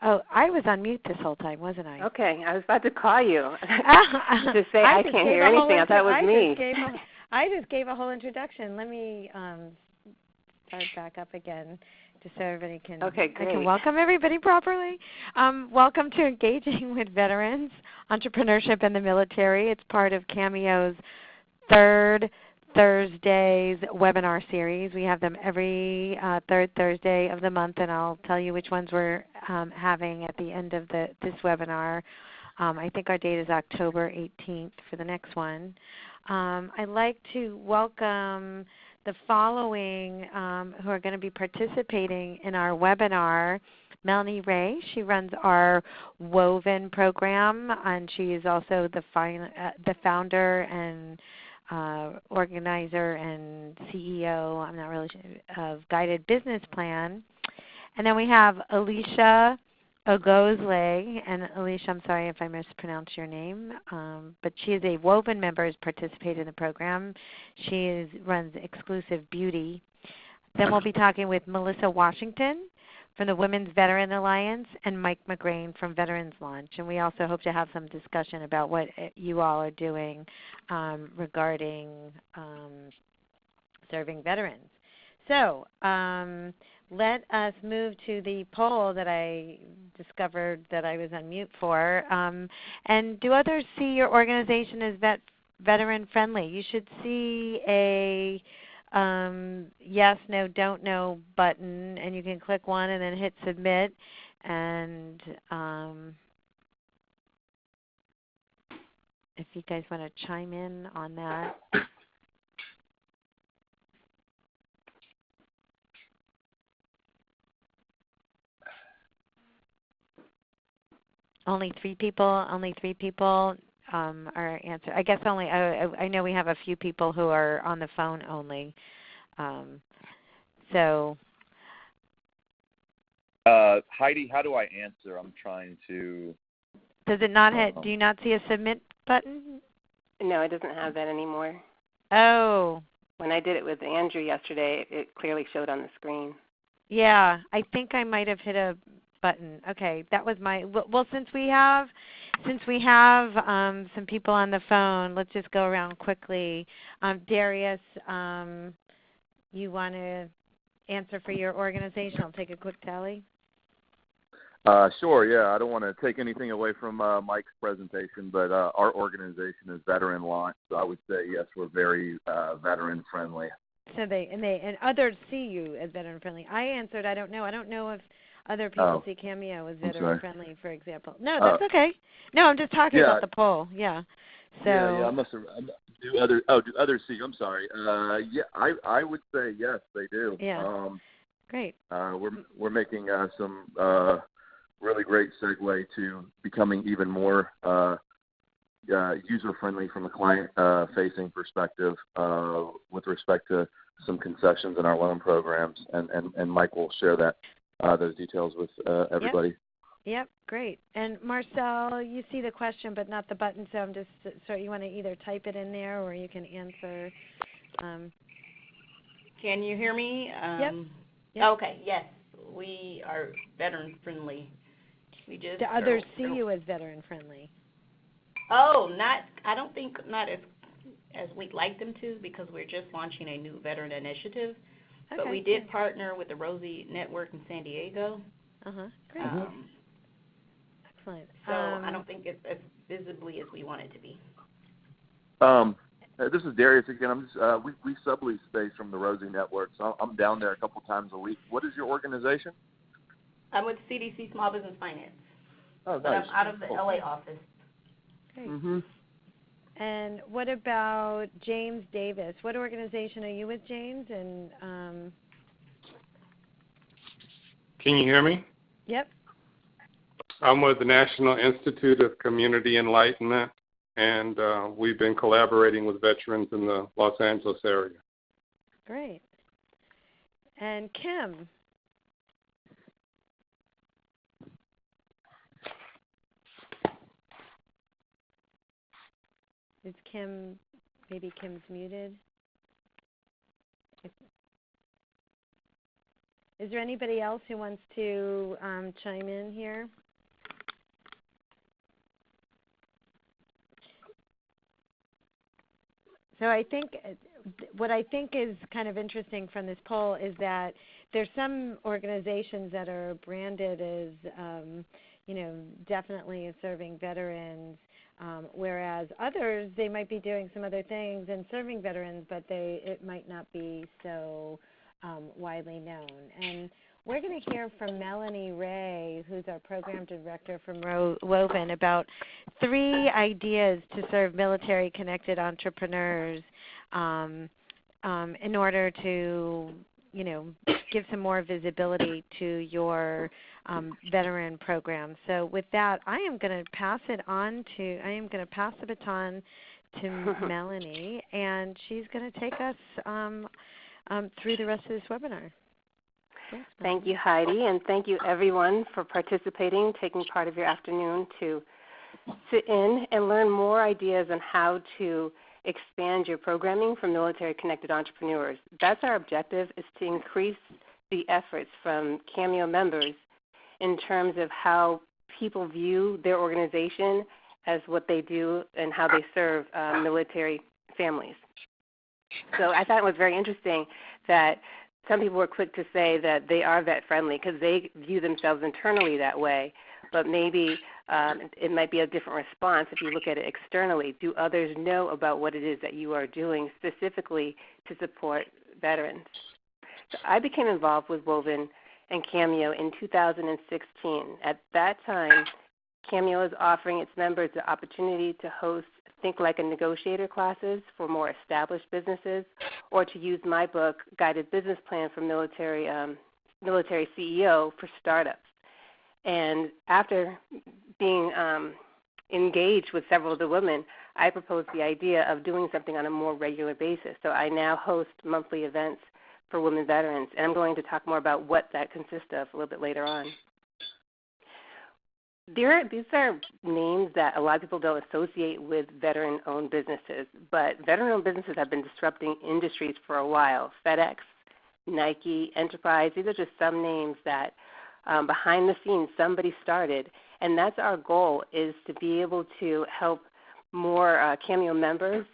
Oh, I was on mute this whole time, wasn't I? Okay, I was about to call you to say I can't hear anything. I thought it was me. I just gave a whole introduction. Let me start back up again just so everybody can, okay, great. I can welcome everybody properly. Welcome to Engaging with Veterans, Entrepreneurship in the Military. It's part of CAMEO's third Thursdays webinar series. We have them every third Thursday of the month, and I'll tell you which ones we're having at the end of this webinar. I think our date is October 18th for the next one. I'd like to welcome the following who are going to be participating in our webinar. Melanie Ray, she runs our Woven program, and she is also the founder and organizer and CEO, I'm not really sure, of Guided Business Plan. And then we have Alicia Ogozle, and Alicia, I'm sorry if I mispronounced your name, but she is a Woven member, has participated in the program. She runs Exclusive Beauty. Then we'll be talking with Melissa Washington from the Women's Veteran Alliance and Mike McGrain from Veterans Launch. And we also hope to have some discussion about what you all are doing regarding serving veterans. So let us move to the poll that I discovered that I was on mute for. And do others see your organization as veteran friendly? You should see a yes, no, don't know button, and you can click one and then hit submit. And if you guys want to chime in on that. Only three people are answering. I guess only, I know we have a few people who are on the phone only. So. Heidi, how do I answer? I'm trying to. Does it not do you not see a submit button? No, it doesn't have that anymore. Oh. When I did it with Andrew yesterday, it clearly showed on the screen. Yeah, I think I might have hit a button. Okay, that was my, well, since we have some people on the phone, let's just go around quickly. Darius, you want to answer for your organization? I'll take a quick tally. Sure, yeah. I don't want to take anything away from Mike's presentation, but our organization is Veteran Launch, so I would say, yes, we're very veteran friendly. So and others see you as veteran friendly. I answered, I don't know. I don't know if other people see CAMEO as veteran friendly, for example. No, that's okay. No, I'm just talking about the poll. Yeah. So yeah, I must have. Do others see you? I'm sorry. Yeah, I would say yes, they do. Yeah. Great. We're making some really great segue to becoming even more user friendly from a client facing perspective with respect to some concessions in our loan programs, and Mike will share those details with everybody. Yep, great. And Marcel, you see the question but not the button, so I'm just, so you want to either type it in there or you can answer. Can you hear me? Yep. Okay, yes, we are veteran friendly. We just do others see you as veteran friendly? Oh, I don't think not as we'd like them to, because we're just launching a new veteran initiative. Okay, but we did partner with the Rosie Network in San Diego. Great. Excellent. So I don't think it's as visibly as we want it to be. This is Darius again. I'm just, we sublease space from the Rosie Network, so I'm down there a couple times a week. What is your organization? I'm with CDC Small Business Finance. Oh, nice. But I'm out of the LA office. Great. And what about James Davis? What organization are you with, James? And can you hear me? Yep. I'm with the National Institute of Community Enlightenment, and we've been collaborating with veterans in the Los Angeles area. Great. And Kim? Is Kim, maybe Kim's muted? Is there anybody else who wants to chime in here? So I think what I think is kind of interesting from this poll is that there's some organizations that are branded as, definitely serving veterans, whereas others, they might be doing some other things and serving veterans, but it might not be so widely known. And we're going to hear from Melanie Ray, who's our program director from Woven, about 3 ideas to serve military-connected entrepreneurs in order to, give some more visibility to your veteran program. So with that, I am going to pass the baton to Melanie, and she's going to take us through the rest of this webinar. Yes, thank you, Heidi, and thank you, everyone, for participating, taking part of your afternoon to sit in and learn more ideas on how to expand your programming for military-connected entrepreneurs. That's our objective, is to increase the efforts from CAMEO members in terms of how people view their organization as what they do and how they serve military families. So I thought it was very interesting that some people were quick to say that they are vet-friendly because they view themselves internally that way, but maybe it might be a different response if you look at it externally. Do others know about what it is that you are doing specifically to support veterans? So I became involved with Woven and CAMEO in 2016. At that time, CAMEO was offering its members the opportunity to host Think Like a Negotiator classes for more established businesses, or to use my book, Guided Business Plan for Military CEO for Startups. And after being engaged with several of the women, I proposed the idea of doing something on a more regular basis. So I now host monthly events for women veterans, and I'm going to talk more about what that consists of a little bit later on. These are names that a lot of people don't associate with veteran-owned businesses, but veteran-owned businesses have been disrupting industries for a while. FedEx, Nike, Enterprise, these are just some names that behind the scenes somebody started, and that's our goal, is to be able to help more CAMEO members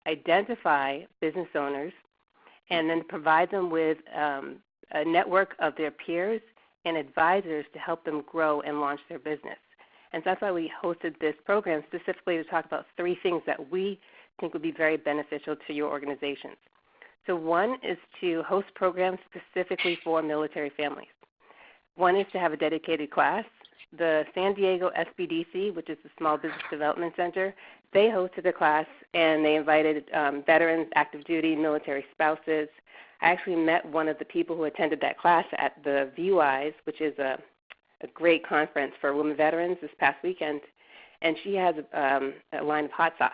identify business owners and then provide them with a network of their peers and advisors to help them grow and launch their business. And so that's why we hosted this program specifically to talk about 3 things that we think would be very beneficial to your organizations. So one is to host programs specifically for military families. One is to have a dedicated class. The San Diego SBDC, which is the Small Business Development Center, they hosted a class, and they invited veterans, active duty, military spouses. I actually met one of the people who attended that class at the VUIs, which is a great conference for women veterans this past weekend, and she has a line of hot sauce.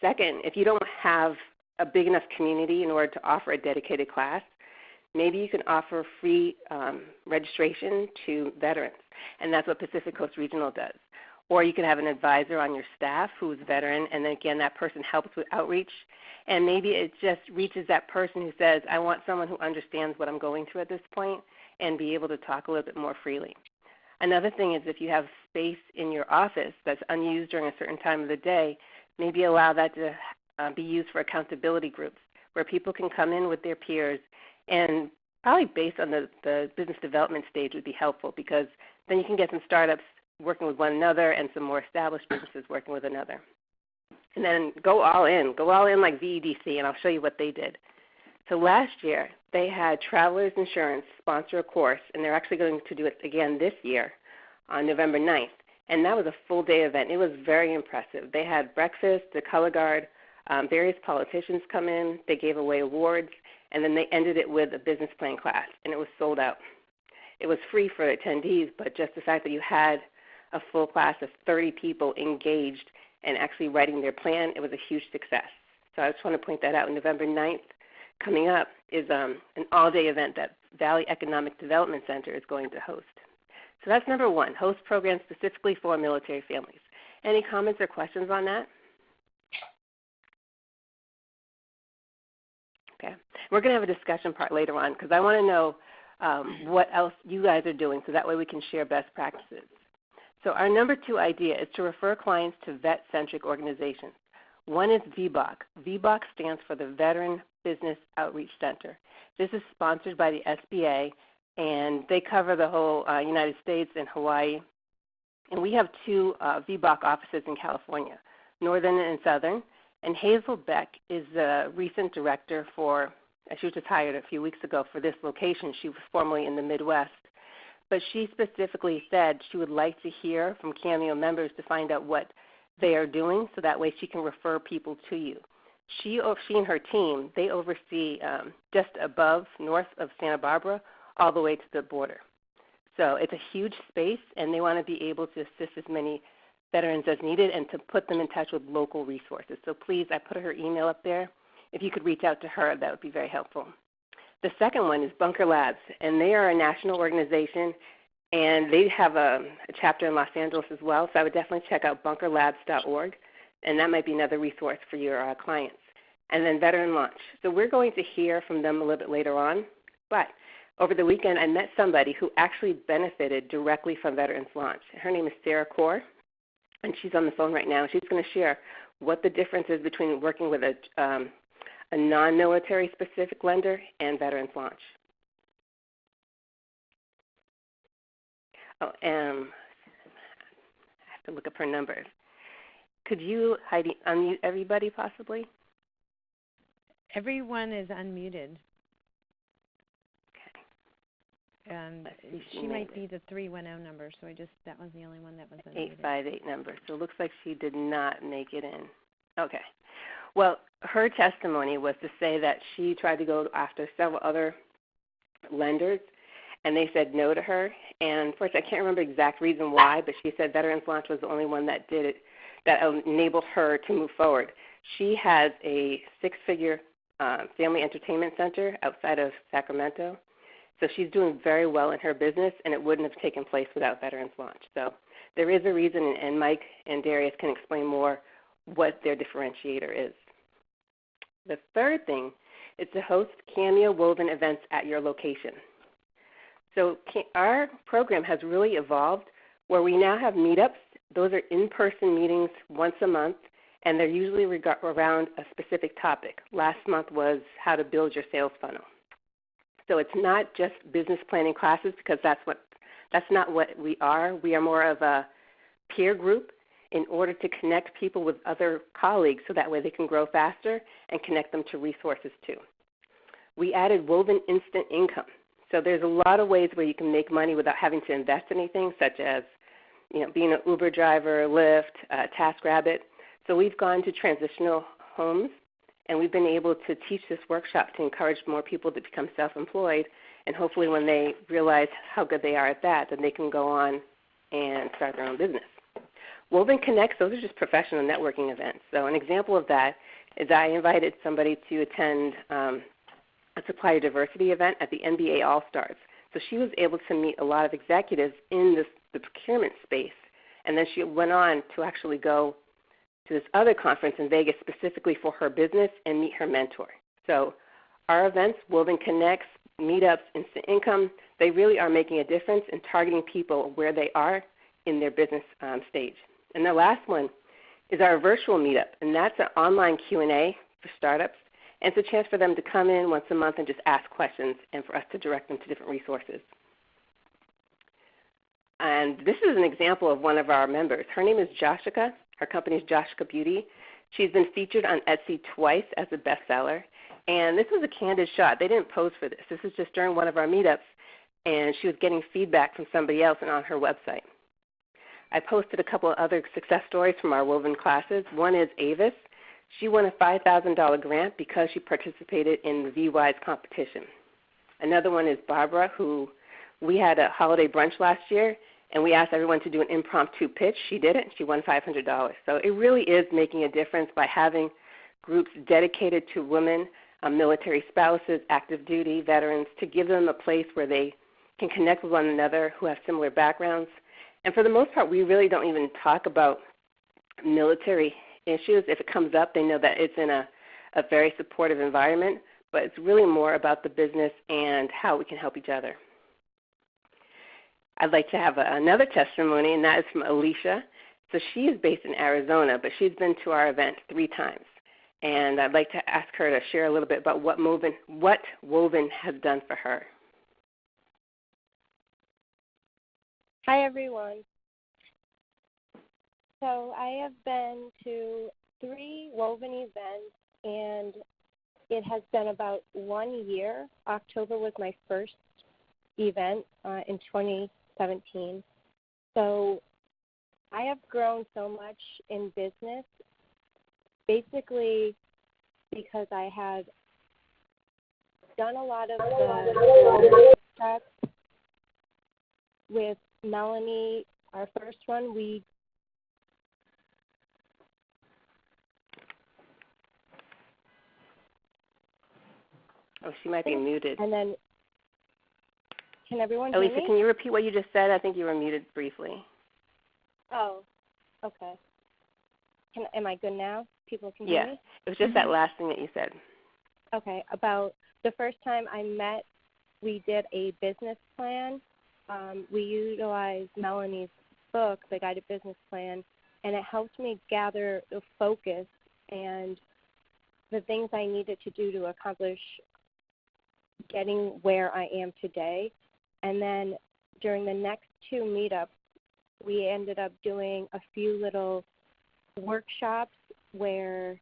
Second, if you don't have a big enough community in order to offer a dedicated class, maybe you can offer free registration to veterans, and that's what Pacific Coast Regional does. Or you can have an advisor on your staff who is a veteran, and then again, that person helps with outreach. And maybe it just reaches that person who says, I want someone who understands what I'm going through at this point and be able to talk a little bit more freely. Another thing is if you have space in your office that's unused during a certain time of the day, maybe allow that to be used for accountability groups where people can come in with their peers, and probably based on the business development stage would be helpful, because then you can get some startups working with one another and some more established businesses working with another. And then go all in like VEDC, and I'll show you what they did. So last year, they had Travelers Insurance sponsor a course, and they're actually going to do it again this year on November 9th. And that was a full-day event. It was very impressive. They had breakfast, the color guard, various politicians come in. They gave away awards, and then they ended it with a business plan class, and it was sold out. It was free for attendees, but just the fact that you had a full class of 30 people engaged and actually writing their plan, it was a huge success. So I just want to point that out. November 9th coming up is an all-day event that Valley Economic Development Center is going to host. So that's number one, host programs specifically for military families. Any comments or questions on that? Okay. We're going to have a discussion part later on, because I want to know what else you guys are doing so that way we can share best practices. So our number 2 idea is to refer clients to vet-centric organizations. One is VBOC. VBOC stands for the Veteran Business Outreach Center. This is sponsored by the SBA, and they cover the whole United States and Hawaii. And we have 2 VBOC offices in California, Northern and Southern. And Hazel Beck is the recent director for, she was just hired a few weeks ago for this location. She was formerly in the Midwest. But she specifically said she would like to hear from CAMEO members to find out what they are doing so that way she can refer people to you. She and her team, they oversee just above, north of Santa Barbara, all the way to the border. So it's a huge space, and they want to be able to assist as many veterans as needed and to put them in touch with local resources. So please, I put her email up there. If you could reach out to her, that would be very helpful. The second one is Bunker Labs, and they are a national organization, and they have a chapter in Los Angeles as well, so I would definitely check out bunkerlabs.org, and that might be another resource for your clients. And then Veteran Launch. So we're going to hear from them a little bit later on, but over the weekend I met somebody who actually benefited directly from Veterans Launch. Her name is Sarah Kaur, and she's on the phone right now. She's going to share what the difference is between working with a non-military specific lender and Veterans Launch. Oh, I have to look up her number. Could you, Heidi, unmute everybody possibly? Everyone is unmuted. Okay. She might be the 310 number, so that was the only one that was unmuted. 858 number. So it looks like she did not make it in. Okay. Well, her testimony was to say that she tried to go after several other lenders, and they said no to her. And of course, I can't remember the exact reason why, but she said Veterans Launch was the only one that did it, that enabled her to move forward. She has a 6-figure family entertainment center outside of Sacramento. So she's doing very well in her business, and it wouldn't have taken place without Veterans Launch. So there is a reason, and Mike and Darius can explain more what their differentiator is. The third thing is to host CAMEO woven events at your location. So our program has really evolved where we now have meetups. Those are in-person meetings once a month, and they're usually around a specific topic. Last month was how to build your sales funnel. So it's not just business planning classes because that's not what we are. We are more of a peer group in order to connect people with other colleagues so that way they can grow faster and connect them to resources too. We added woven instant income. So there's a lot of ways where you can make money without having to invest anything, such as being an Uber driver, Lyft, TaskRabbit. So we've gone to transitional homes, and we've been able to teach this workshop to encourage more people to become self-employed, and hopefully when they realize how good they are at that, then they can go on and start their own business. Woven Connects, those are just professional networking events. So an example of that is I invited somebody to attend a supplier diversity event at the NBA All-Stars. So she was able to meet a lot of executives in the procurement space, and then she went on to actually go to this other conference in Vegas specifically for her business and meet her mentor. So our events, Woven Connects, meetups, instant income, they really are making a difference in targeting people where they are in their business stage. And the last one is our virtual meetup, and that's an online Q&A for startups. And it's a chance for them to come in once a month and just ask questions and for us to direct them to different resources. And this is an example of one of our members. Her name is Joshika. Her company is Joshika Beauty. She's been featured on Etsy twice as a bestseller. And this was a candid shot. They didn't pose for this. This was just during one of our meetups, and she was getting feedback from somebody else and on her website. I posted a couple of other success stories from our woven classes. One is Avis. She won a $5,000 grant because she participated in the VWise competition. Another one is Barbara, who we had a holiday brunch last year, and we asked everyone to do an impromptu pitch. She did it. She won $500. So it really is making a difference by having groups dedicated to women, military spouses, active duty, veterans, to give them a place where they can connect with one another who have similar backgrounds. And for the most part, we really don't even talk about military issues. If it comes up, they know that it's in a very supportive environment, but it's really more about the business and how we can help each other. I'd like to have another testimony, and that is from Alicia. So she is based in Arizona, but she's been to our event 3 times. And I'd like to ask her to share a little bit about what Woven has done for her. Hi, everyone. So I have been to 3 Woven events, and it has been about 1 year. October was my first event in 2017. So I have grown so much in business, basically because I had done a lot of the steps with Melanie. Our first one, Oh, she might be muted. And then, can everyone hear Alicia, me? can you repeat what you just said? I think you were muted briefly. Oh, okay. Am I good now? People can hear me? It was just that last thing that you said. Okay, about the first time I met, we did a business plan. We utilized Melanie's book, The Guided Business Plan, and it helped me gather the focus and the things I needed to do to accomplish getting where I am today. And then during the next 2 meetups, we ended up doing a few little workshops where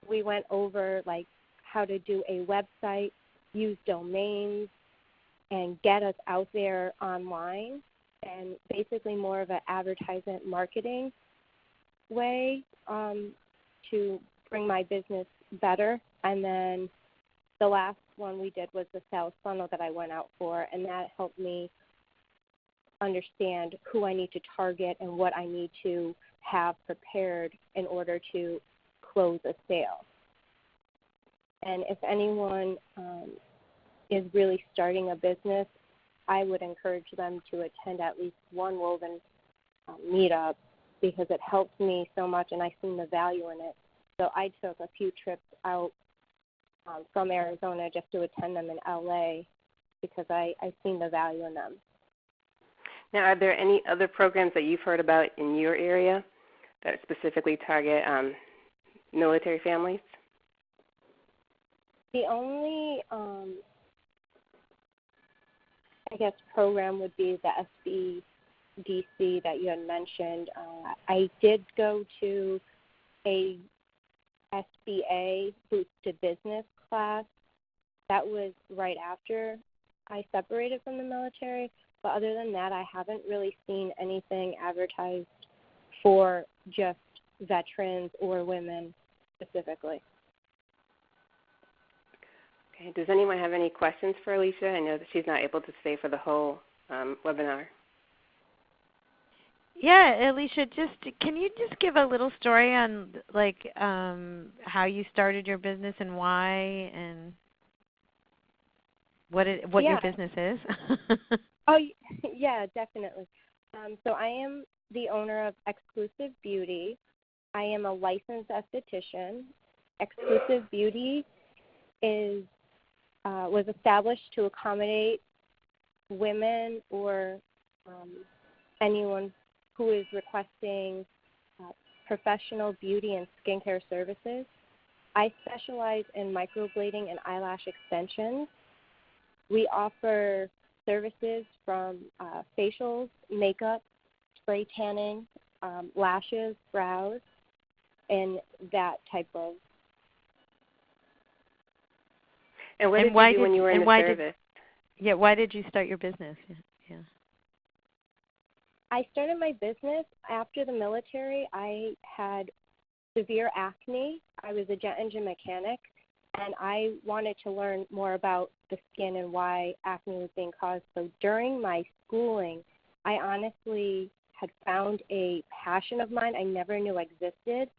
we went over like how to do a website, use domains, and get us out there online, and basically more of an advertisement marketing way to bring my business better. And then the last one we did was the sales funnel that I went out for, and that helped me understand who I need to target and what I need to have prepared in order to close a sale. And if anyone is really starting a business, I would encourage them to attend at least one Woven meetup, because it helped me so much and I seen the value in it. So I took a few trips out from Arizona just to attend them in LA because I seen the value in them. Now, are there any other programs that you've heard about in your area that specifically target military families? The only, program would be the SBDC that you had mentioned. I did go to a SBA Boots to Business class. That was right after I separated from the military. But other than that, I haven't really seen anything advertised for just veterans or women specifically. Okay. Does anyone have any questions for Alicia? I know that she's not able to stay for the whole webinar. Yeah, Alicia, can you just give a little story on how you started your business and why, and what your business is? Oh, yeah, definitely. So I am the owner of Exclusive Beauty. I am a licensed esthetician. Exclusive Beauty was established to accommodate women or anyone who is requesting professional beauty and skincare services. I specialize in microblading and eyelash extensions. We offer services from facials, makeup, spray tanning, lashes, brows, and that type of. And what did you do when you were in the service? Why did you start your business? Yeah. I started my business after the military. I had severe acne. I was a jet engine mechanic, and I wanted to learn more about the skin and why acne was being caused. So during my schooling, I honestly had found a passion of mine I never knew existed.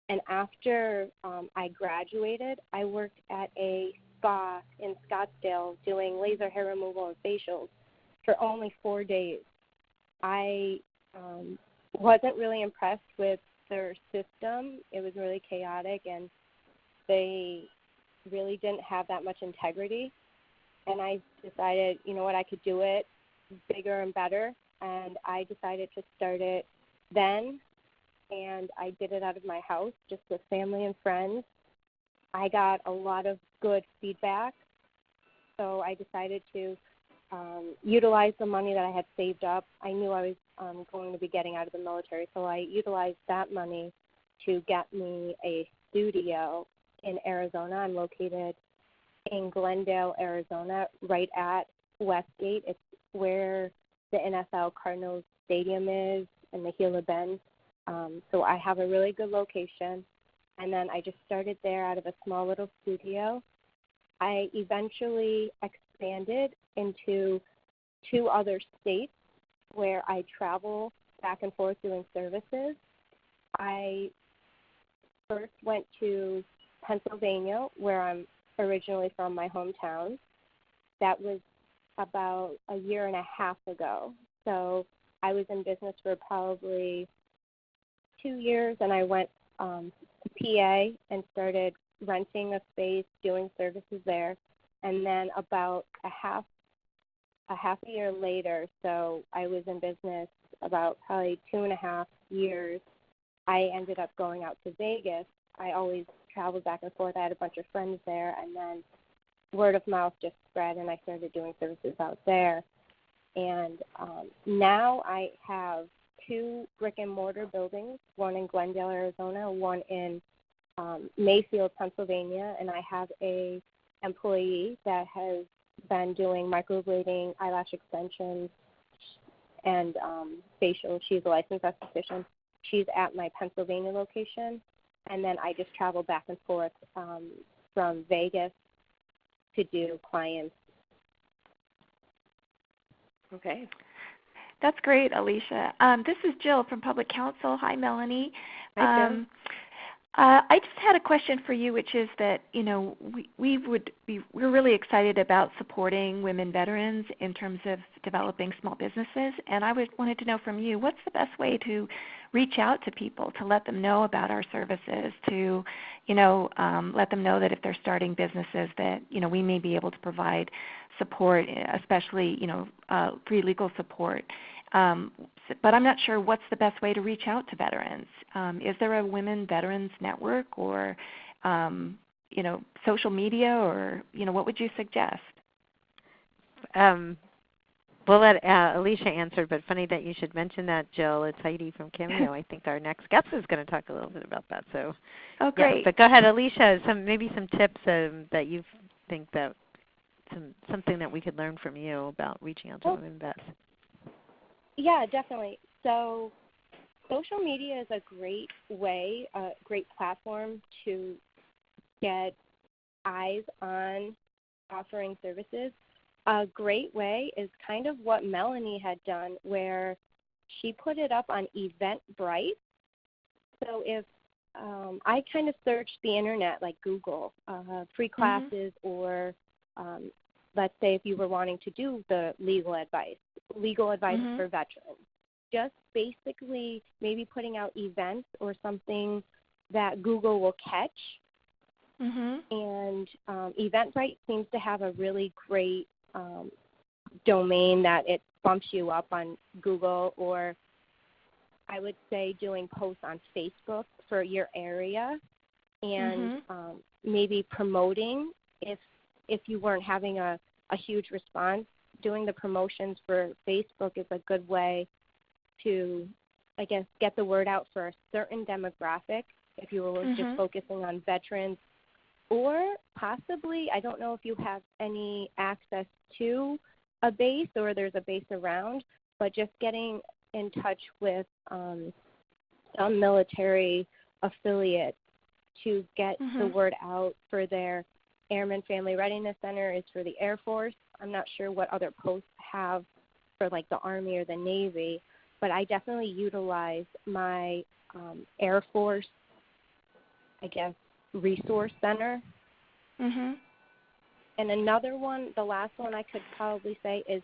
And after I graduated, I worked at a spa in Scottsdale doing laser hair removal and facials for only 4 days. I wasn't really impressed with their system. It was really chaotic, and they really didn't have that much integrity. And I decided, you know what, I could do it. bigger and better, and I decided to start it then, and I did it out of my house just with family and friends. I got a lot of good feedback, so I decided to utilize the money that I had saved up. I knew I was going to be getting out of the military, so I utilized that money to get me a studio in Arizona. I'm located in Glendale, Arizona, right at Westgate. It's where the NFL Cardinals Stadium is in the Gila Bend. So I have a really good location. And then I just started there out of a small little studio. I eventually expanded into 2 other states where I travel back and forth doing services. I first went to Pennsylvania, where I'm originally from, my hometown. That was about a year and a half ago. So I was in business for probably 2 years, and I went to PA and started renting a space, doing services there. And then about a half a year later, so I was in business about probably 2.5 years, I ended up going out to Vegas. I always traveled back and forth. I had a bunch of friends there, and then word of mouth just spread, and I started doing services out there. And now I have 2 brick-and-mortar buildings, one in Glendale, Arizona, one in Mayfield, Pennsylvania, and I have a employee that has been doing microblading, eyelash extensions, and facial. She's a licensed esthetician. She's at my Pennsylvania location, and then I just travel back and forth from Vegas to do clients. Okay. That's great, Alicia. This is Jill from Public Counsel. Hi, Melanie. Hi, Jill. I just had a question for you, which is that, we're really excited about supporting women veterans in terms of developing small businesses, and I wanted to know from you, what's the best way to reach out to people, to let them know about our services, to, let them know that if they're starting businesses that, we may be able to provide support, especially, free legal support. But I'm not sure what's the best way to reach out to veterans. Is there a Women Veterans Network or, social media, or, what would you suggest? We'll let Alicia answer, but funny that you should mention that, Jill. It's Heidi from CAMEO. I think our next guest is going to talk a little bit about that. So, oh, great. Yeah, but go ahead, Alicia. Maybe some tips that you think that something that we could learn from you about reaching out to women vets. Yeah, definitely. So social media is a great way, a great platform to get eyes on offering services. A great way is kind of what Melanie had done, where she put it up on Eventbrite. So if I kind of searched the internet, like Google, free classes, or let's say if you were wanting to do the legal advice for veterans, just basically maybe putting out events or something that Google will catch. And Eventbrite seems to have a really great domain that it bumps you up on Google, or I would say doing posts on Facebook for your area, and maybe promoting if you weren't having a huge response. Doing the promotions for Facebook is a good way to, I guess, get the word out for a certain demographic if you were just focusing on veterans. Or possibly, I don't know if you have any access to a base or there's a base around, but just getting in touch with some military affiliates to get the word out for their Airman Family Readiness Center is for the Air Force. I'm not sure what other posts have for like the Army or the Navy, but I definitely utilize my Air Force, I guess, resource center. And another one, the last one I could probably say is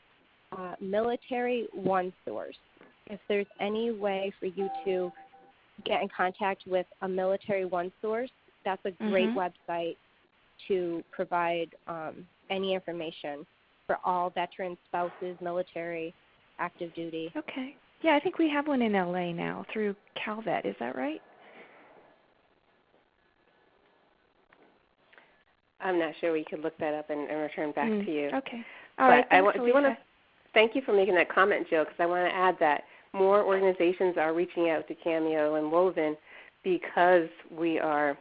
Military One Source. If there's any way for you to get in contact with a Military One Source, that's a great website to provide any information. for all veterans, spouses, military, active duty. Okay. Yeah, I think we have one in LA now through CalVet. Is that right? I'm not sure. We could look that up and return back to you. Okay. All right. Thank you for making that comment, Jill, because I want to add that more organizations are reaching out to CAMEO and Woven because we are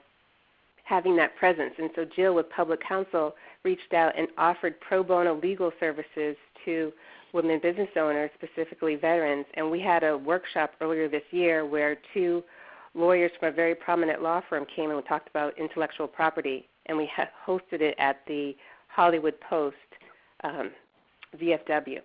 having that presence. And so Jill with Public Counsel reached out and offered pro bono legal services to women business owners, specifically veterans. And we had a workshop earlier this year where 2 lawyers from a very prominent law firm came and we talked about intellectual property. And we hosted it at the Hollywood Post, VFW.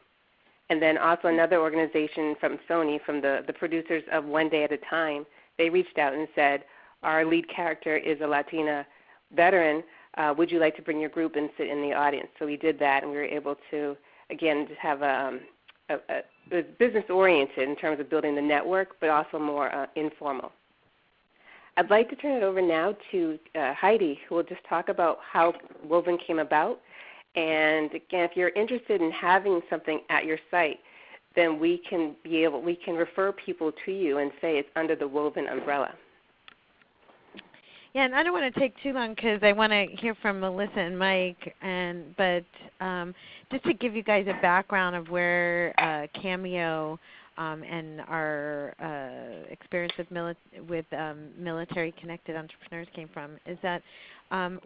And then also another organization from Sony, from the producers of One Day at a Time, they reached out and said, our lead character is a Latina veteran. Would you like to bring your group and sit in the audience? So we did that, and we were able to, again, just have a business-oriented in terms of building the network, but also more informal. I'd like to turn it over now to Heidi, who will just talk about how Woven came about. And again, if you're interested in having something at your site, then we can refer people to you and say it's under the Woven umbrella. Yeah, and I don't want to take too long because I want to hear from Melissa and Mike. But just to give you guys a background of where CAMEO and our experience with military-connected entrepreneurs came from is that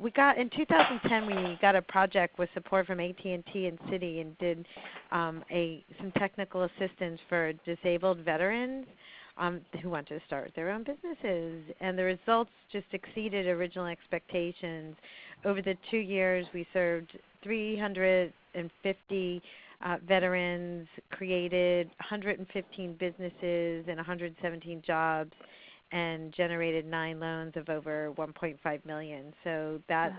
we got in 2010 we got a project with support from AT&T and Citi and did some technical assistance for disabled veterans who wanted to start their own businesses, and the results just exceeded original expectations. Over the 2 years, we served 350 veterans, created 115 businesses and 117 jobs, and generated 9 loans of over $1.5 million. So that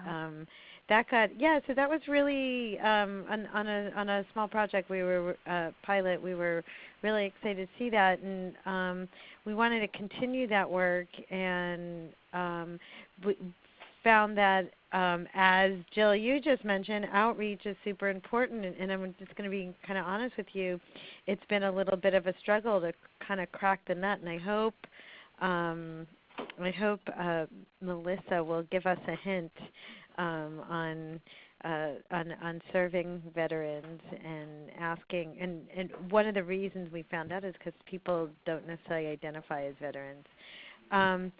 so that was really on a small project. We were pilot. We were really excited to see that, and we wanted to continue that work. And we found that, as Jill, you just mentioned, outreach is super important. And I'm just going to be kind of honest with you. It's been a little bit of a struggle to kind of crack the nut, and I hope Melissa will give us a hint on serving veterans and asking. And one of the reasons we found out is because people don't necessarily identify as veterans. And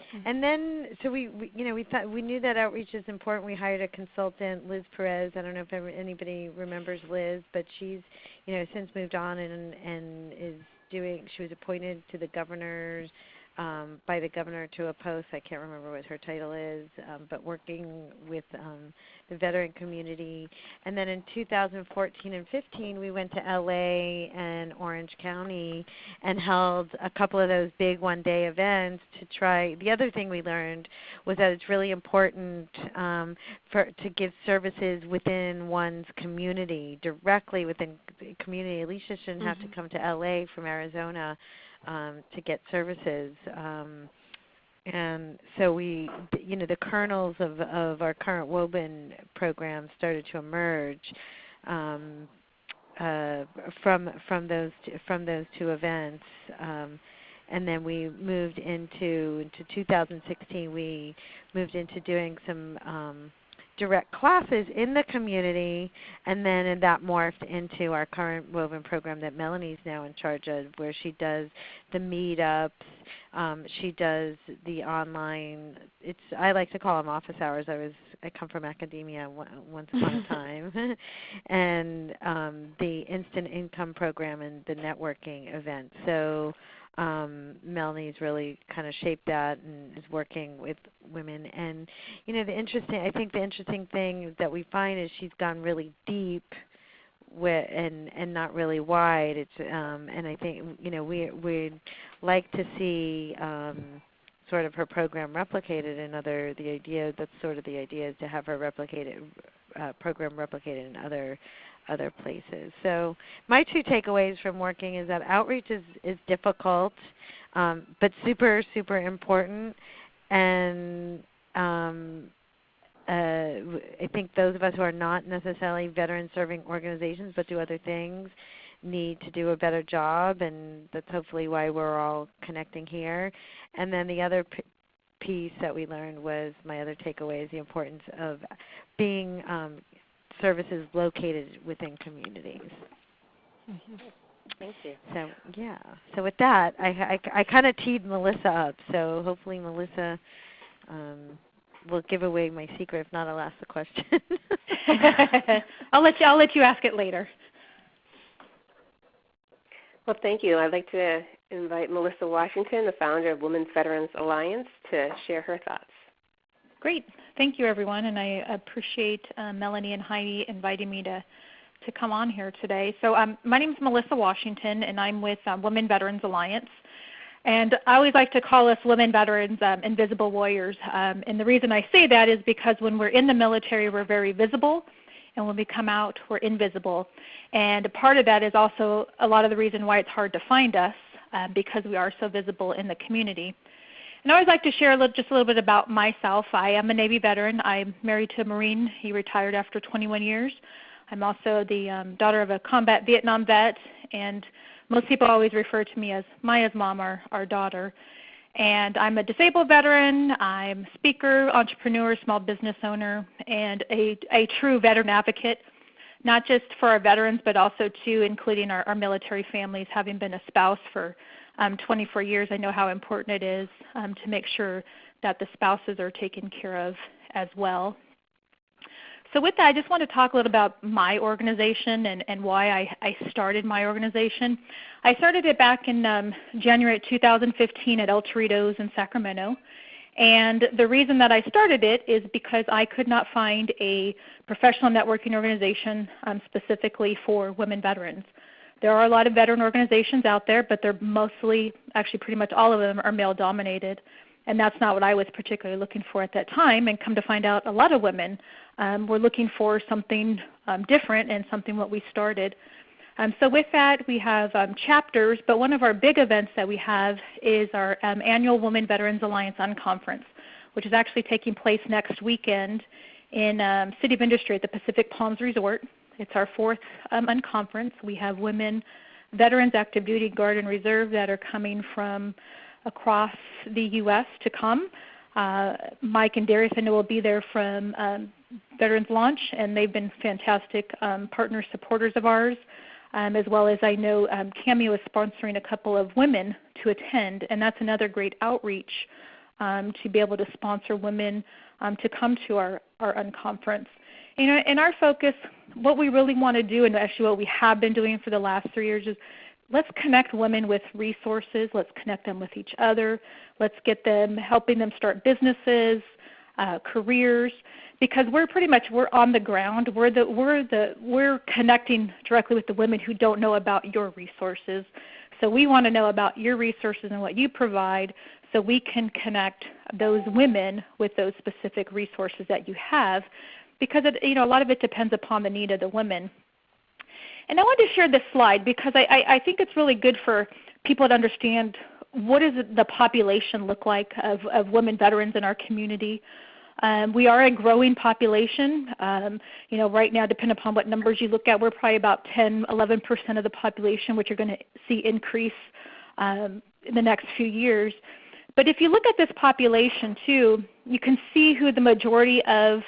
then, so we knew that outreach is important. We hired a consultant, Liz Perez. I don't know if anybody remembers Liz, but she's since moved on and is doing. She was appointed to the governor's. By the governor to a post, I can't remember what her title is, but working with the veteran community. And then in 2014 and 15, we went to LA and Orange County and held a couple of those big one-day events to try. The other thing we learned was that it's really important to give services within one's community, directly within the community. Alicia shouldn't have to come to LA from Arizona to get services, and so the kernels of our current Woven program started to emerge from those 2 events, and then we moved into 2016. We moved into doing some direct classes in the community, and then that morphed into our current Woven program that Melanie's now in charge of, where she does the meetups, she does the online. I like to call them office hours. I come from academia once upon a time, and the instant income program and the networking event. So Melanie's really kind of shaped that and is working with women. And the interesting thing that we find is she's gone really deep and not really wide. It's and I think we'd like to see sort of her program replicated in other. The idea is to have her program replicated in other places. So my 2 takeaways from working is that outreach is difficult, but super, super important. And I think those of us who are not necessarily veteran serving organizations but do other things need to do a better job, and that's hopefully why we're all connecting here. And then the other piece that we learned was, my other takeaway is the importance of being services located within communities. Mm-hmm. Thank you. So yeah. So with that, I kind of teed Melissa up. So hopefully Melissa will give away my secret. If not, I'll ask the question. I'll let you ask it later. Well, thank you. I'd like to invite Melissa Washington, the founder of Women's Veterans Alliance, to share her thoughts. Great. Thank you, everyone, and I appreciate Melanie and Heidi inviting me to come on here today. So my name is Melissa Washington, and I'm with Women Veterans Alliance. And I always like to call us women veterans invisible warriors. And the reason I say that is because when we're in the military, we're very visible. And when we come out, we're invisible. And part of that is also a lot of the reason why it's hard to find us, because we are so visible in the community. And I always like to share just a little bit about myself. I am a Navy veteran. I'm married to a Marine. He retired after 21 years. I'm also the daughter of a combat Vietnam vet, and most people always refer to me as Maya's mom, our daughter. And I'm a disabled veteran. I'm a speaker, entrepreneur, small business owner, and a true veteran advocate, not just for our veterans, but also too including our military families. Having been a spouse for 24 years, I know how important it is to make sure that the spouses are taken care of as well. So with that, I just want to talk a little about my organization and why I started my organization. I started it back in January 2015 at El Torito's in Sacramento. And the reason that I started it is because I could not find a professional networking organization specifically for women veterans. There are a lot of veteran organizations out there, but they're mostly, actually pretty much all of them, are male dominated. And that's not what I was particularly looking for at that time. And come to find out, a lot of women were looking for something different, and something what we started. So with that, we have chapters, but one of our big events that we have is our annual Women Veterans Alliance Unconference, which is actually taking place next weekend in City of Industry at the Pacific Palms Resort. It's our fourth unconference. We have women veterans, active duty, guard, and reserve that are coming from across the U.S. to come. Mike and Darius, I know, will be there from Veterans Launch, and they've been fantastic partner supporters of ours, as well as I know CAMEO is sponsoring a couple of women to attend, and that's another great outreach to be able to sponsor women to come to our unconference. You know, in our focus, what we really want to do, and actually what we have been doing for the last 3 years, is let's connect women with resources. Let's connect them with each other. Let's get them, helping them start businesses, careers, because we're on the ground. We're connecting directly with the women who don't know about your resources. So we want to know about your resources and what you provide, so we can connect those women with those specific resources that you have, because a lot of it depends upon the need of the women. And I wanted to share this slide because I think it's really good for people to understand what does the population look like of women veterans in our community. We are a growing population. Right now, depending upon what numbers you look at, we're probably about 10-11% of the population, which you're going to see increase in the next few years. But if you look at this population too, you can see who the majority of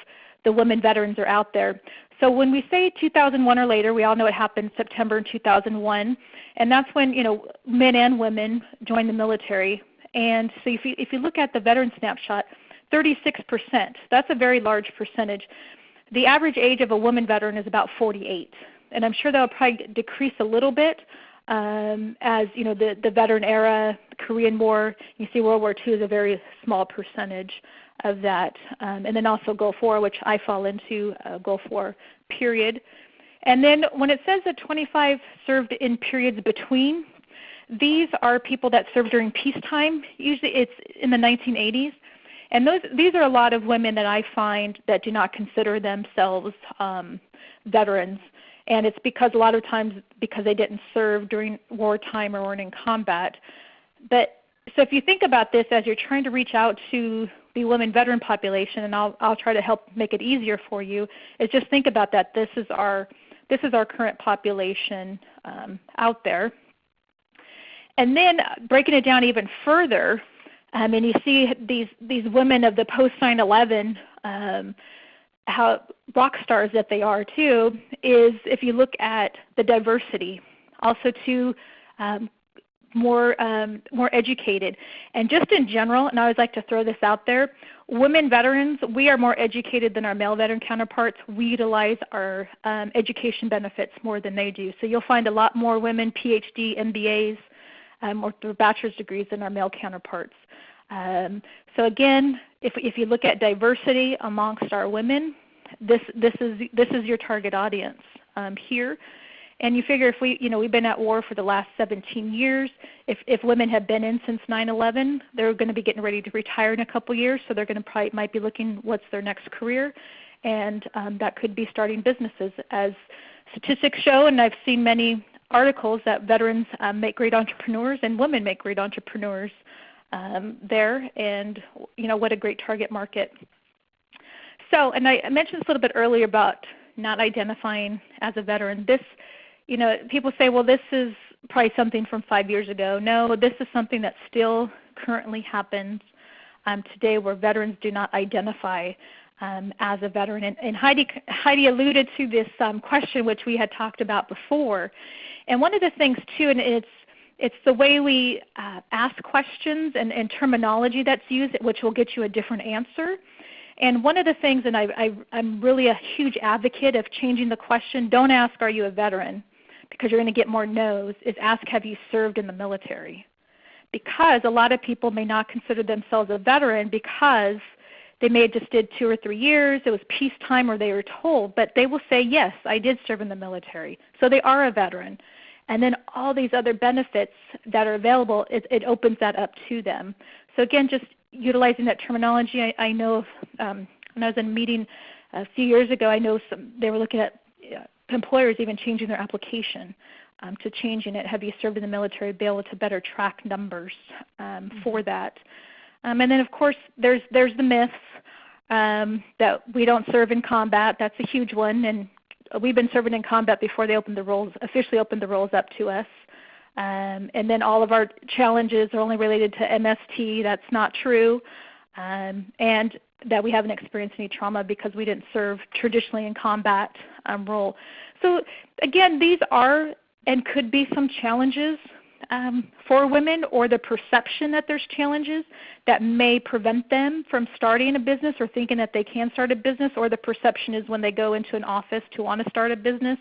the women veterans are out there. So when we say 2001 or later, we all know it happened September 2001, and that's when men and women joined the military. And so if you look at the veteran snapshot, 36%. That's a very large percentage. The average age of a woman veteran is about 48, and I'm sure that will probably decrease a little bit as the veteran era, the Korean War. You see World War II is a very small percentage of that, and then also Gulf War, which I fall into, Gulf War period. And then when it says that 25 served in periods between, these are people that served during peacetime. Usually it's in the 1980s. And these are a lot of women that I find that do not consider themselves veterans. And it's because a lot of times because they didn't serve during wartime or weren't in combat. But So if you think about this as you're trying to reach out to the women veteran population, and I'll try to help make it easier for you, is just think about that. This is our current population out there. And then breaking it down even further, and you see these women of the post 9/11, how rock stars that they are too, is if you look at the diversity, also too more educated. And just in general, and I always like to throw this out there, women veterans, we are more educated than our male veteran counterparts. We utilize our education benefits more than they do. So you'll find a lot more women PhD, MBAs, or through bachelor's degrees than our male counterparts. So again, if you look at diversity amongst our women, this is your target audience here. And you figure if we've been at war for the last 17 years, if women have been in since 9/11, they're going to be getting ready to retire in a couple years, so they're going to might be looking what's their next career, and that could be starting businesses. As statistics show, and I've seen many articles, that veterans make great entrepreneurs and women make great entrepreneurs there, and what a great target market. So, and I mentioned this a little bit earlier about not identifying as a veteran. This, people say, well, this is probably something from 5 years ago. No, this is something that still currently happens today, where veterans do not identify as a veteran. And Heidi alluded to this question, which we had talked about before. And one of the things too, and it's the way we ask questions and terminology that's used, which will get you a different answer. And one of the things, and I'm really a huge advocate of changing the question, don't ask, are you a veteran? Because you're going to get more no's, is ask, have you served in the military? Because a lot of people may not consider themselves a veteran because they may have just did 2 or 3 years, it was peacetime, or they were told, but they will say, yes, I did serve in the military. So they are a veteran. And then all these other benefits that are available, it opens that up to them. So again, just utilizing that terminology, I know when I was in a meeting a few years ago, I know they were looking at employers even changing their application to changing it. Have you served in the military? Be able to better track numbers for that. And then, of course, there's the myths that we don't serve in combat. That's a huge one, and we've been serving in combat before they officially opened the roles up to us. And then all of our challenges are only related to MST. That's not true. And that we haven't experienced any trauma because we didn't serve traditionally in combat role. So again, these are and could be some challenges for women, or the perception that there's challenges that may prevent them from starting a business or thinking that they can start a business, or the perception is when they go into an office to want to start a business,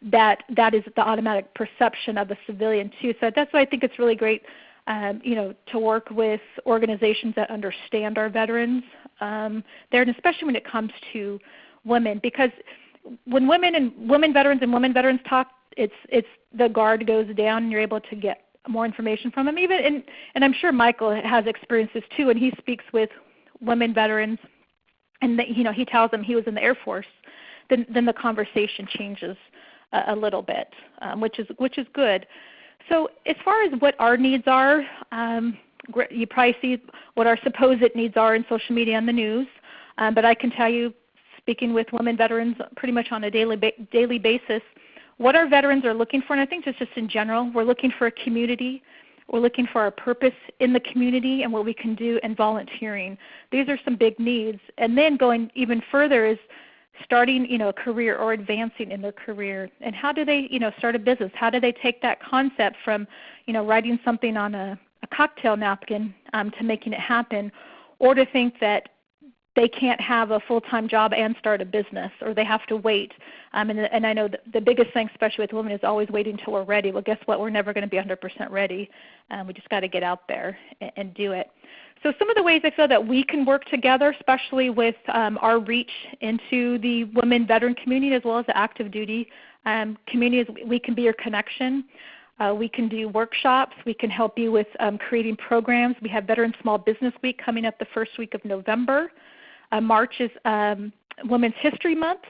that is the automatic perception of a civilian too. So that's why I think it's really great to work with organizations that understand our veterans there, and especially when it comes to women, because when women veterans talk, it's the guard goes down and you're able to get more information from them. Even and I'm sure Michael has experiences too, and he speaks with women veterans, and he tells them he was in the Air Force. Then the conversation changes a little bit, which is good. So as far as what our needs are, you probably see what our supposed needs are in social media and the news, but I can tell you, speaking with women veterans pretty much on a daily basis, what our veterans are looking for, and I think just in general, we're looking for a community. We're looking for our purpose in the community and what we can do in volunteering. These are some big needs. And then going even further is starting a career or advancing in their career. And how do they start a business? How do they take that concept from writing something on a cocktail napkin to making it happen, or to think that they can't have a full-time job and start a business, or they have to wait. And I know the biggest thing, especially with women, is always waiting until we're ready. Well, guess what? We're never going to be 100% ready. We just got to get out there and do it. So some of the ways I feel that we can work together, especially with our reach into the women veteran community as well as the active duty community, is we can be your connection. We can do workshops. We can help you with creating programs. We have Veteran Small Business Week coming up the first week of November. March is Women's History Month.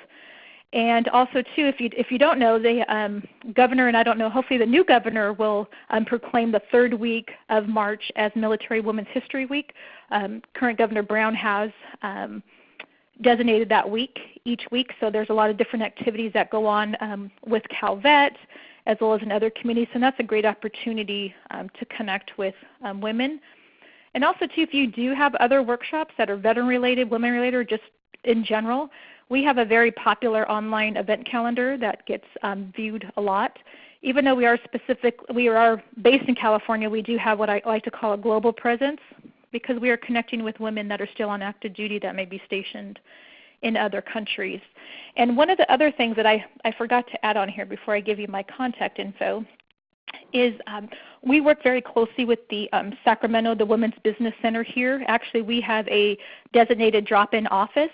And also, too, if you don't know, the governor, and I don't know, hopefully the new governor will proclaim the third week of March as Military Women's History Week. Current Governor Brown has designated that week each week, so there's a lot of different activities that go on with CalVet as well as in other communities, and that's a great opportunity to connect with women. And also, too, if you do have other workshops that are veteran-related, women-related, or just in general, we have a very popular online event calendar that gets viewed a lot. Even though we are based in California, we do have what I like to call a global presence because we are connecting with women that are still on active duty that may be stationed in other countries. And one of the other things that I forgot to add on here before I give you my contact info is we work very closely with the Sacramento, the Women's Business Center here. Actually, we have a designated drop-in office.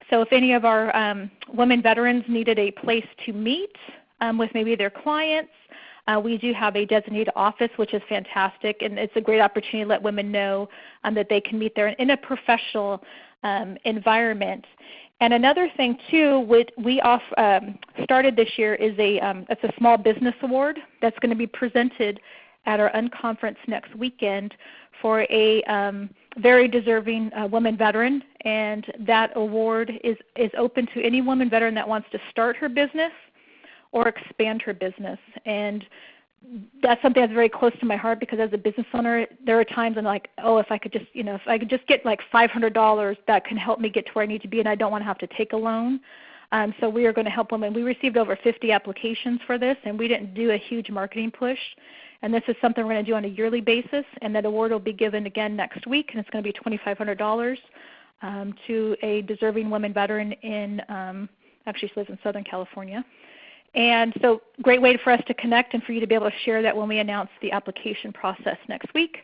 So if any of our women veterans needed a place to meet with maybe their clients, we do have a designated office, which is fantastic, and it's a great opportunity to let women know that they can meet there in a professional environment. And another thing, too, we started this year is it's a small business award that's going to be presented at our unconference next weekend for a very deserving woman veteran, and that award is open to any woman veteran that wants to start her business or expand her business. And that's something that's very close to my heart because as a business owner, there are times I'm like, oh, if I could just get like $500 that can help me get to where I need to be, and I don't want to have to take a loan. So we are going to help women. We received over 50 applications for this, and we didn't do a huge marketing push. And this is something we're going to do on a yearly basis, and that award will be given again next week, and it's going to be $2,500 to a deserving woman veteran actually she lives in Southern California. And so great way for us to connect and for you to be able to share that when we announce the application process next week.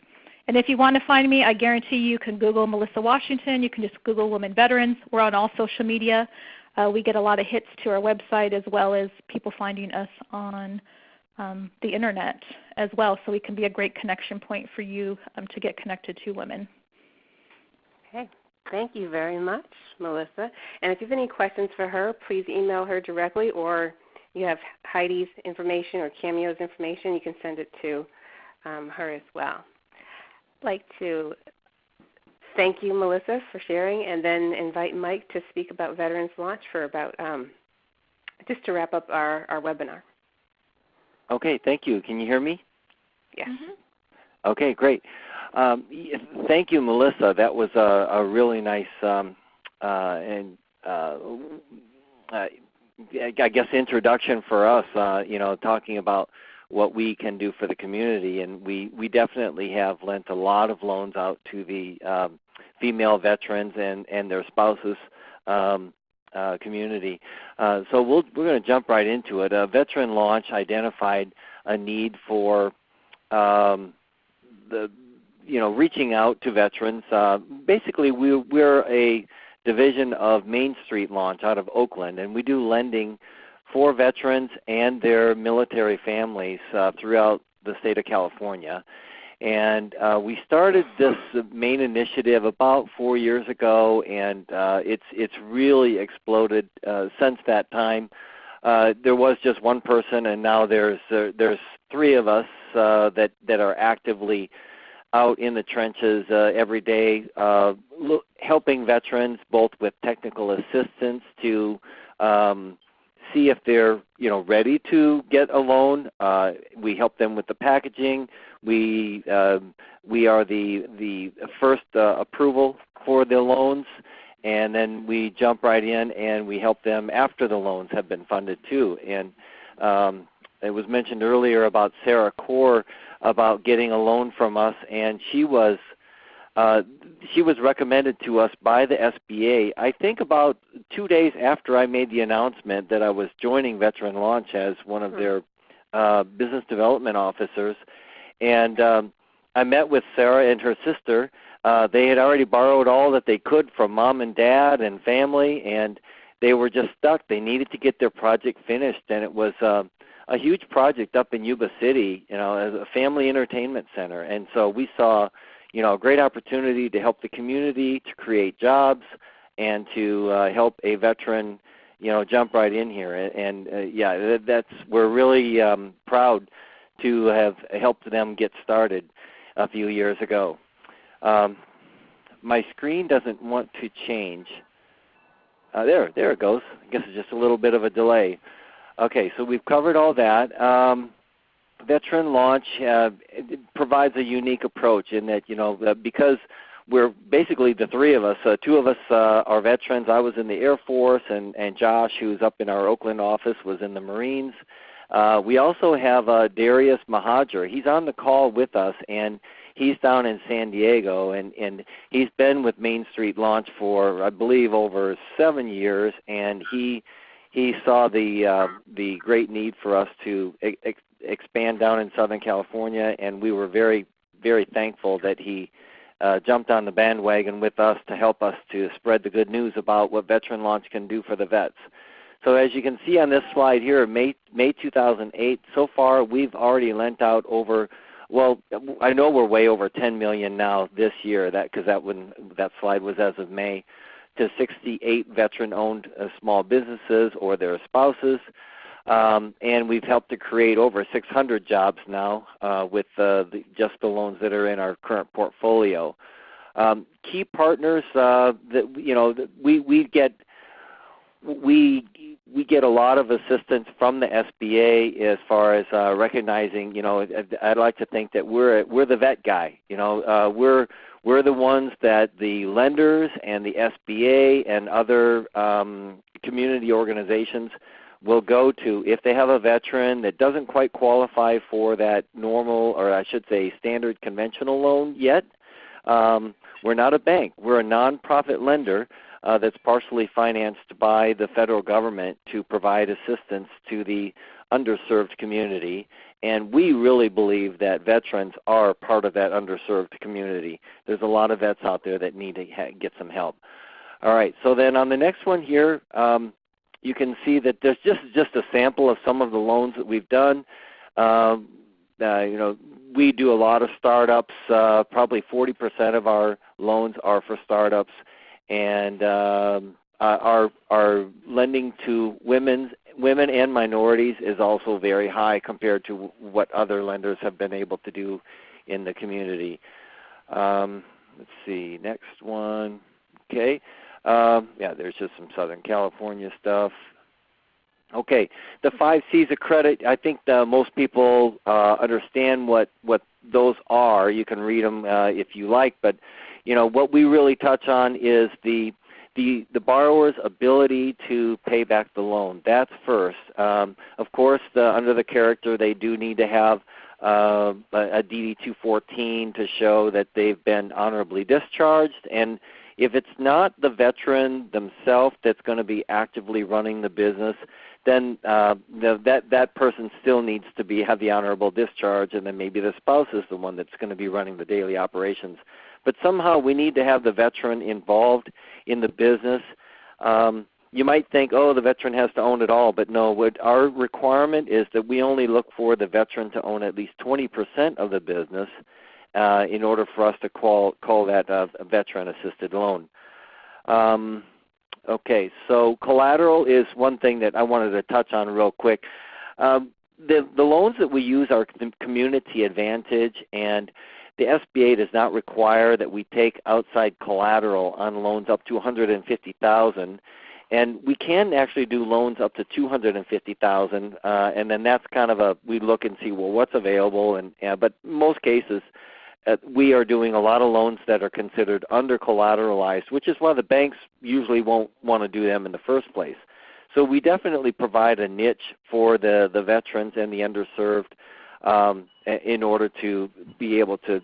And if you want to find me, I guarantee you can Google Melissa Washington. You can just Google Women Veterans. We're on all social media. We get a lot of hits to our website as well as people finding us on the Internet as well. So we can be a great connection point for you to get connected to women. Okay. Thank you very much, Melissa. And if you have any questions for her, please email her directly, or you have Heidi's information or CAMEO's information, you can send it to her as well. I'd like to thank you, Melissa, for sharing, and then invite Mike to speak about Veterans Launch for about just to wrap up our webinar. Okay, thank you. Can you hear me? Yes. Mm-hmm. Okay, great. Thank you, Melissa. That was a really nice I guess introduction for us, talking about what we can do for the community. And we definitely have lent a lot of loans out to the female veterans and their spouses community. So we're going to jump right into it. Veteran Launch identified a need for reaching out to veterans. Basically, we're a division of Main Street Launch out of Oakland, and we do lending for veterans and their military families throughout the state of California. And we started this main initiative about 4 years ago, and it's really exploded since that time. There was just one person, and now there's three of us that are actively out in the trenches every day, helping veterans both with technical assistance to see if they're ready to get a loan. We help them with the packaging. We are the first approval for the loans, and then we jump right in and we help them after the loans have been funded too. And it was mentioned earlier about Sarah Core about getting a loan from us, and she was recommended to us by the SBA, I think about 2 days after I made the announcement that I was joining Veteran Launch as one of their business development officers. And I met with Sarah and her sister. They had already borrowed all that they could from mom and dad and family, and they were just stuck. They needed to get their project finished, and it was a huge project up in Yuba City, as a family entertainment center. And so we saw, a great opportunity to help the community, to create jobs, and to help a veteran, jump right in here. And we're really proud to have helped them get started a few years ago. My screen doesn't want to change. There it goes. I guess it's just a little bit of a delay. Okay, so we've covered all that. Veteran Launch provides a unique approach in that, because we're basically the three of us. Two of us are veterans. I was in the Air Force, and Josh, who's up in our Oakland office, was in the Marines. We also have Darius Mahajer. He's on the call with us, and he's down in San Diego, and he's been with Main Street Launch for, I believe, over 7 years, and he saw the great need for us to expand down in Southern California, and we were very, very thankful that he jumped on the bandwagon with us to help us to spread the good news about what Veteran Launch can do for the vets. So as you can see on this slide here, May 2008, so far we've already lent out over, well, I know we're way over $10 million now this year, because that slide was as of May, to 68 veteran-owned small businesses or their spouses. And we've helped to create over 600 jobs now with just the loans that are in our current portfolio. Key partners we get a lot of assistance from the SBA as far as recognizing. I'd like to think that we're the vet guy. We're the ones that the lenders and the SBA and other community organizations will go to if they have a veteran that doesn't quite qualify for that normal, or I should say standard conventional loan yet. We're not a bank. We're a nonprofit lender that's partially financed by the federal government to provide assistance to the underserved community. And we really believe that veterans are part of that underserved community. There's a lot of vets out there that need to get some help. All right, so then on the next one here, you can see that there's just a sample of some of the loans that we've done. We do a lot of startups. Probably 40% of our loans are for startups, and our lending to women and minorities is also very high compared to what other lenders have been able to do in the community. Let's see, next one. Okay. There's just some Southern California stuff. Okay, the 5 C's of credit, I think most people understand what those are. You can read them if you like, but what we really touch on is the borrower's ability to pay back the loan. That's first. Of course, under the character, they do need to have a DD-214 to show that they've been honorably discharged. And if it's not the veteran themselves that's going to be actively running the business, then that person still needs to have the honorable discharge, and then maybe the spouse is the one that's going to be running the daily operations. But somehow we need to have the veteran involved in the business. You might think, oh, the veteran has to own it all, but no. Our requirement is that we only look for the veteran to own at least 20% of the business in order for us to call that a veteran-assisted loan. Okay, so collateral is one thing that I wanted to touch on real quick. The loans that we use are Community Advantage, and the SBA does not require that we take outside collateral on loans up to $150,000, and we can actually do loans up to $250,000, and then that's kind of we look and see, well, what's available, but in most cases we are doing a lot of loans that are considered under-collateralized, which is why the banks usually won't want to do them in the first place. So we definitely provide a niche for the veterans and the underserved in order to be able to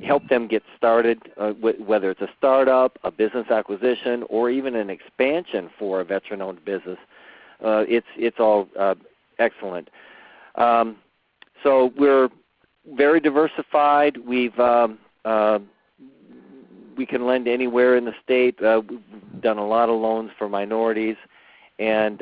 help them get started, whether it's a startup, a business acquisition, or even an expansion for a veteran-owned business. It's all excellent. So we're very diversified. We can lend anywhere in the state. We've done a lot of loans for minorities, and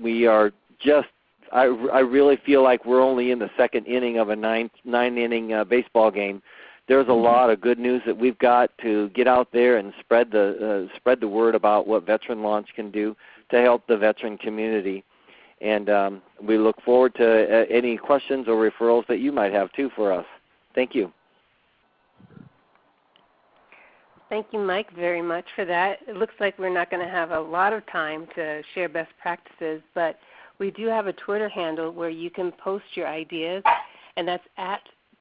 we are just. I really feel like we're only in the second inning of a nine-inning baseball game, there's a lot of good news that we've got to get out there and spread the word about what Veteran Launch can do to help the veteran community. And we look forward to any questions or referrals that you might have too for us. Thank you. Thank you, Mike, very much for that. It looks like we're not going to have a lot of time to share best practices, but we do have a Twitter handle where you can post your ideas, and that's at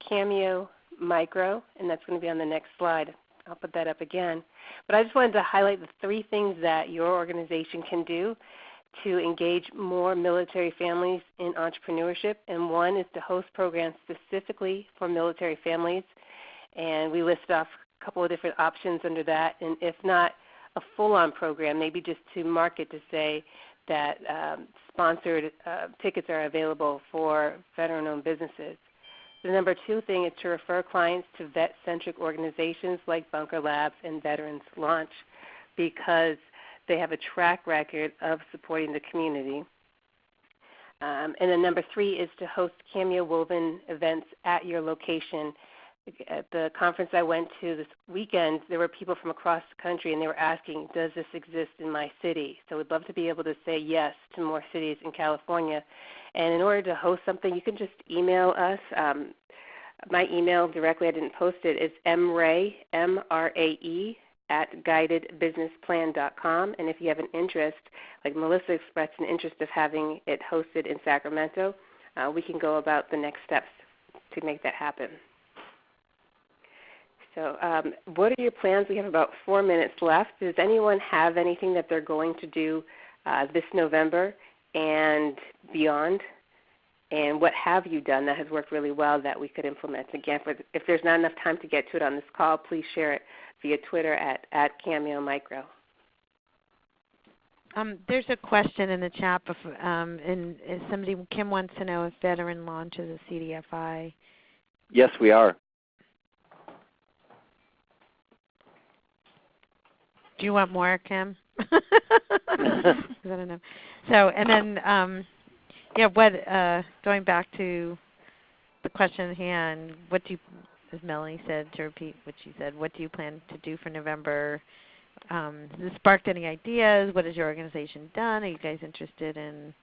CAMEO Micro, and that's going to be on the next slide. I'll put that up again. But I just wanted to highlight the 3 things that your organization can do to engage more military families in entrepreneurship, and one is to host programs specifically for military families, and we list off a couple of different options under that, and if not a full-on program, maybe just to market to say that sponsored tickets are available for veteran-owned businesses. The number 2 thing is to refer clients to vet-centric organizations like Bunker Labs and Veterans Launch because they have a track record of supporting the community. And then number 3 is to host CAMEO woven events at your location. At the conference I went to this weekend, there were people from across the country, and they were asking, does this exist in my city? So we'd love to be able to say yes to more cities in California. And in order to host something, you can just email us. My email directly, I didn't post it, is mrae, M-R-A-E, @guidedbusinessplan.com. And if you have an interest, like Melissa expressed an interest of having it hosted in Sacramento, we can go about the next steps to make that happen. So what are your plans? We have about 4 minutes left. Does anyone have anything that they're going to do this November and beyond? And what have you done that has worked really well that we could implement? Again, if there's not enough time to get to it on this call, please share it via Twitter at CAMEO Micro. There's a question in the chat, and somebody, Kim wants to know if Veteran Launch is a CDFI. Yes, we are. Do you want more, Kim? I don't know. So, and then, going back to the question at hand, what do you, as Melanie said, to repeat what she said, what do you plan to do for November? Has this sparked any ideas? What has your organization done? Are you guys interested in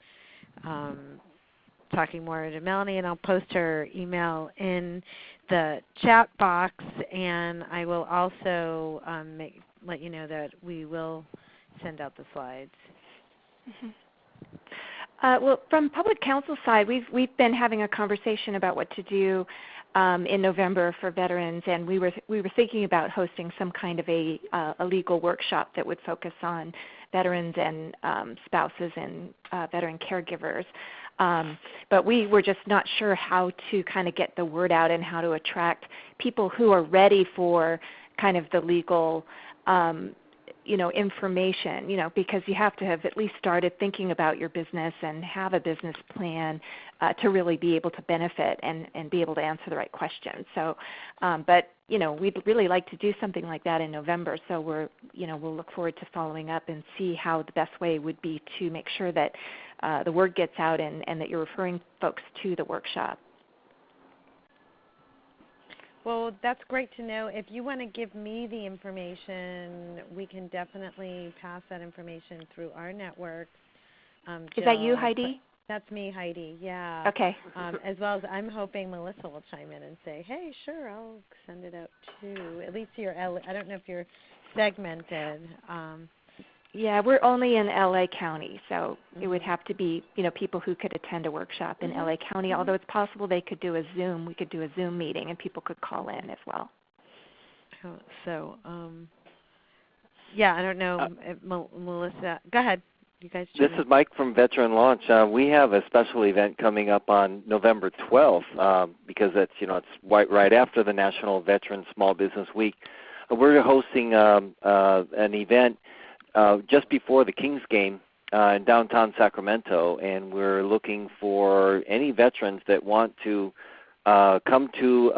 talking more to Melanie? And I'll post her email in the chat box, and I will also let you know that we will send out the slides. Mm-hmm. Well, from public counsel side, we've been having a conversation about what to do in November for veterans, and we were thinking about hosting some kind of a legal workshop that would focus on veterans and spouses and veteran caregivers. But we were just not sure how to kind of get the word out and how to attract people who are ready for kind of the legal information, because you have to have at least started thinking about your business and have a business plan to really be able to benefit and be able to answer the right questions. So, we'd really like to do something like that in November. So we'll look forward to following up and see how the best way would be to make sure that the word gets out and that you're referring folks to the workshop. Well, that's great to know. If you want to give me the information, we can definitely pass that information through our network. Is that you, Heidi? That's me, Heidi, yeah. Okay. As well as I'm hoping Melissa will chime in and say, hey, sure, I'll send it out too. At least I don't know if you're segmented. Yeah, we're only in LA County, so it would have to be, people who could attend a workshop in LA County, although it's possible they could do a Zoom. We could do a Zoom meeting and people could call in as well. So, I don't know, Melissa. Go ahead. You guys. This is Mike from Veteran Launch. We have a special event coming up on November 12th because it's right after the National Veteran Small Business Week. We're hosting an event just before the Kings game in downtown Sacramento, and we're looking for any veterans that want to come to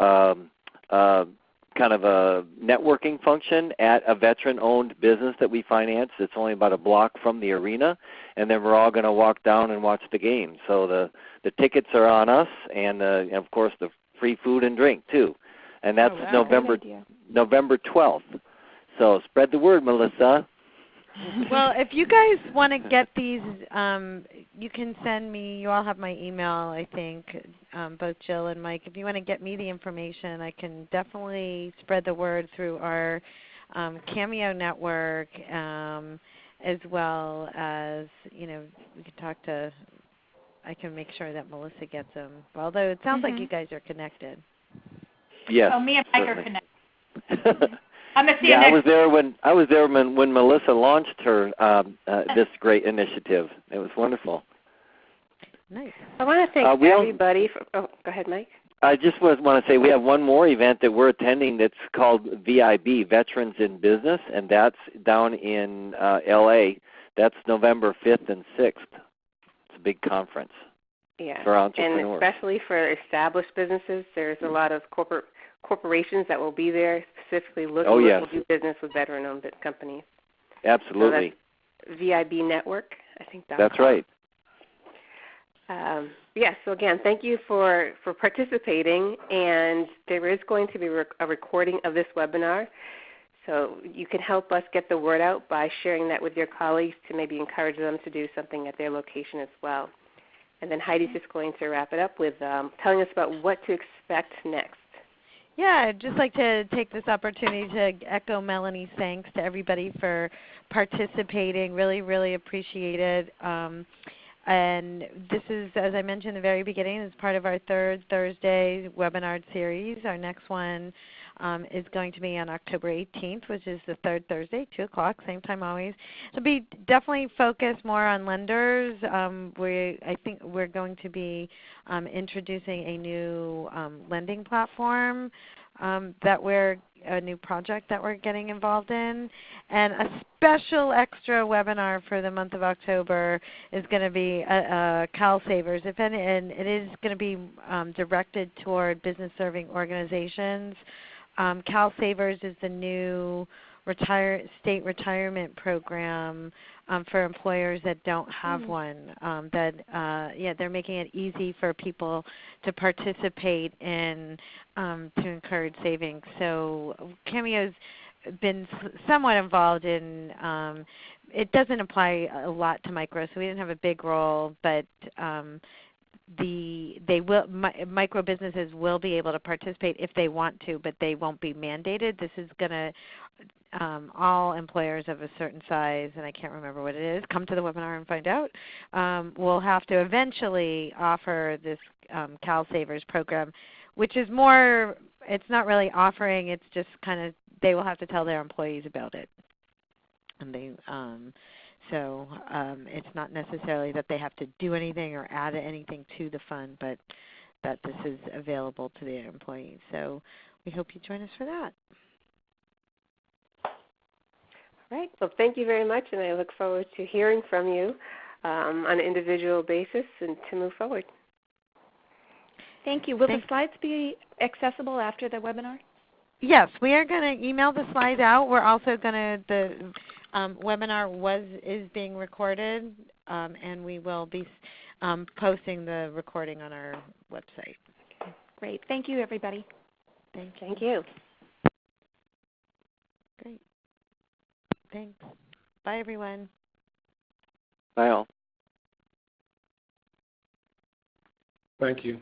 kind of a networking function at a veteran-owned business that we finance. It's only about a block from the arena, and then we're all going to walk down and watch the game. So the tickets are on us, and of course the free food and drink too. and that's wow. November 12th. So spread the word, Melissa. Well, if you guys want to get these, you can send me. You all have my email, I think, both Jill and Mike. If you want to get me the information, I can definitely spread the word through our CAMEO network, as well as, we can talk to. I can make sure that Melissa gets them. Although it sounds like you guys are connected. Yes. Oh, me and Mike are connected. I'm a yeah, I was there when Melissa launched her this great initiative. It was wonderful. Nice. I want to thank everybody. Go ahead, Mike. I just want to say we have one more event that we're attending that's called VIB, Veterans in Business, and that's down in L.A. That's November 5th and 6th. It's a big conference for entrepreneurs. And especially for established businesses, there's a lot of corporations that will be there specifically looking to do business with veteran-owned companies. Absolutely. So that's VIB Network, I think that's right. So again, thank you for participating, and there is going to be a recording of this webinar. So you can help us get the word out by sharing that with your colleagues to maybe encourage them to do something at their location as well. And then Heidi's just going to wrap it up with telling us about what to expect next. Yeah, I'd just like to take this opportunity to echo Melanie's thanks to everybody for participating. Really, really appreciate it. And this is, as I mentioned in the very beginning, is part of our third Thursday webinar series. Our next one is going to be on October 18th, which is the third Thursday, 2 o'clock, same time always. It'll be definitely focused more on lenders. I think we're going to be introducing a new lending platform a new project that we're getting involved in. And a special extra webinar for the month of October is going to be CalSavers. And it is going to be directed toward business-serving organizations. CalSavers is the new state retirement program for employers that don't have one. They're making it easy for people to participate in to encourage savings. So CAMEO's been somewhat involved in. It doesn't apply a lot to micro, so we didn't have a big role, but. Micro businesses will be able to participate if they want to, but they won't be mandated. This is going to all employers of a certain size, and I can't remember what it is. Come to the webinar and find out. Will have to eventually offer this CalSavers program, which is more. It's not really offering. It's just kind of they will have to tell their employees about it, and they. So it's not necessarily that they have to do anything or add anything to the fund, but that this is available to their employees. So we hope you join us for that. All right. Well, thank you very much, and I look forward to hearing from you on an individual basis and to move forward. Thank you. Will the slides be accessible after the webinar? Yes, we are going to email the slides out. We're also going to webinar is being recorded, and we will be posting the recording on our website. Okay. Great. Thank you, everybody. Thank you. Great. Thanks. Bye, everyone. Bye all. Thank you.